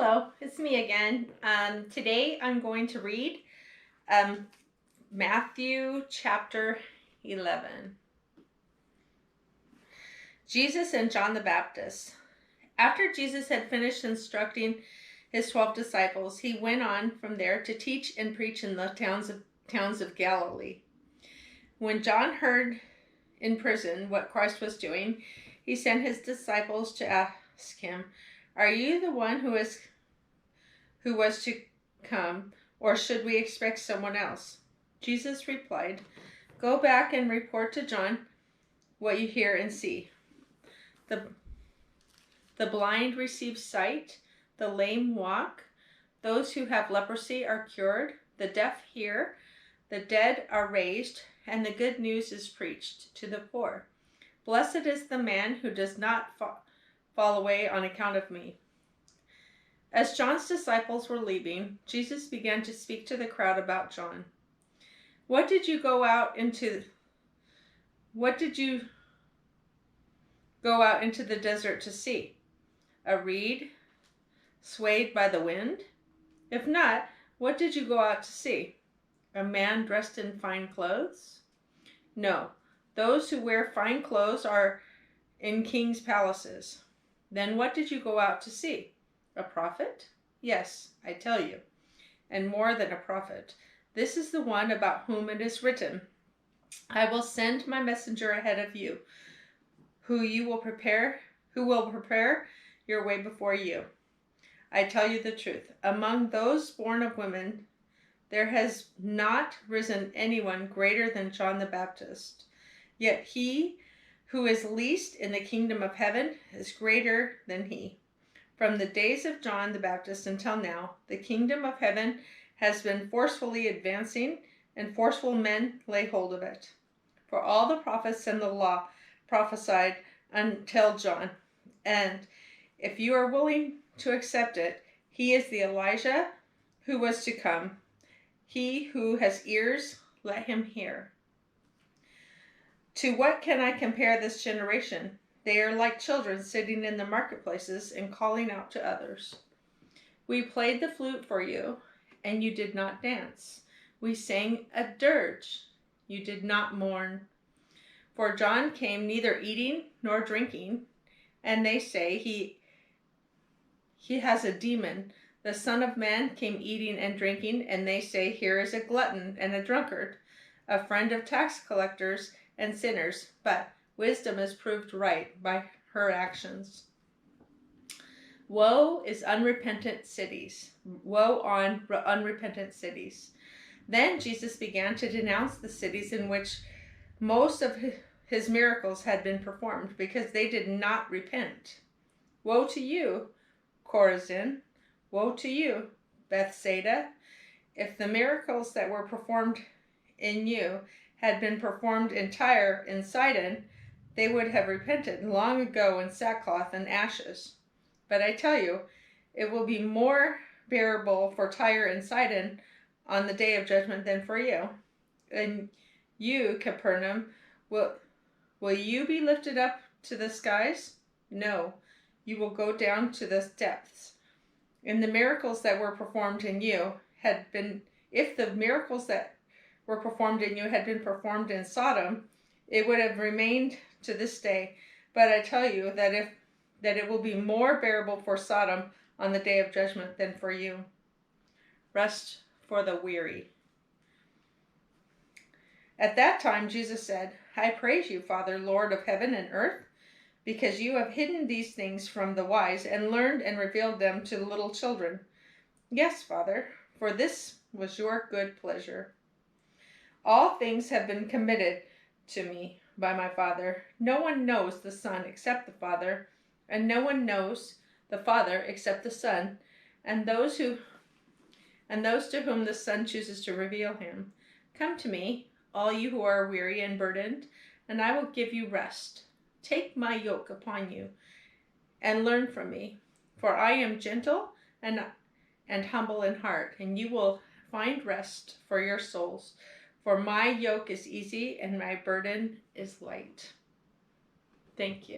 Hello, it's me again. Today I'm going to read Matthew chapter 11. Jesus and John the Baptist. After Jesus had finished instructing his 12 disciples, he went on from there to teach and preach in the towns of Galilee. When John heard in prison what Christ was doing, he sent his disciples to ask him, "Are you the one who was to come, or should we expect someone else?" Jesus replied, "Go back and report to John what you hear and see. The blind receive sight, the lame walk, those who have leprosy are cured, the deaf hear, the dead are raised, and the good news is preached to the poor. Blessed is the man who does not fall away on account of me." As John's disciples were leaving, Jesus began to speak to the crowd about John. What did you go out into the desert to see? A reed swayed by the wind? If not, what did you go out to see? A man dressed in fine clothes? No, those who wear fine clothes are in kings' palaces. Then what did you go out to see? A prophet? Yes, I tell you, and more than a prophet. This is the one about whom it is written, "I will send my messenger ahead of you, who will prepare your way before you." I tell you the truth, among those born of women, there has not risen anyone greater than John the Baptist. Yet he who is least in the kingdom of heaven is greater than he. From the days of John the Baptist until now, the kingdom of heaven has been forcefully advancing, and forceful men lay hold of it. For all the prophets and the law prophesied until John, and if you are willing to accept it, he is the Elijah who was to come. He who has ears, let him hear. To what can I compare this generation? They are like children sitting in the marketplaces and calling out to others. We played the flute for you, and you did not dance. We sang a dirge. You did not mourn. For John came neither eating nor drinking, and they say he has a demon. The Son of Man came eating and drinking, and they say, here is a glutton and a drunkard, a friend of tax collectors and sinners, but wisdom is proved right by her actions. Woe on unrepentant cities. Then Jesus began to denounce the cities in which most of his miracles had been performed, because they did not repent. Woe to you, Chorazin! Woe to you, Bethsaida! If the miracles that were performed in you had been performed in Tyre and Sidon, they would have repented long ago in sackcloth and ashes. But I tell you, it will be more bearable for Tyre and Sidon on the day of judgment than for you. And you, Capernaum, will you be lifted up to the skies? No, you will go down to the depths. And the miracles that were performed in you if the miracles that were performed in you had been performed in Sodom, it would have remained to this day. But I tell you that it will be more bearable for Sodom on the day of judgment than for you. Rest for the weary. At that time Jesus said, I praise you, Father, Lord of heaven and earth, because you have hidden these things from the wise and learned and revealed them to little children. Yes, Father, for this was your good pleasure. All things have been committed to me by my Father. No one knows the Son except the Father, and no one knows the Father except the Son, and those to whom the Son chooses to reveal him. Come to me, all you who are weary and burdened, and I will give you rest. Take my yoke upon you and learn from me, for I am gentle and humble in heart, and you will find rest for your souls. For my yoke is easy and my burden is light. Thank you.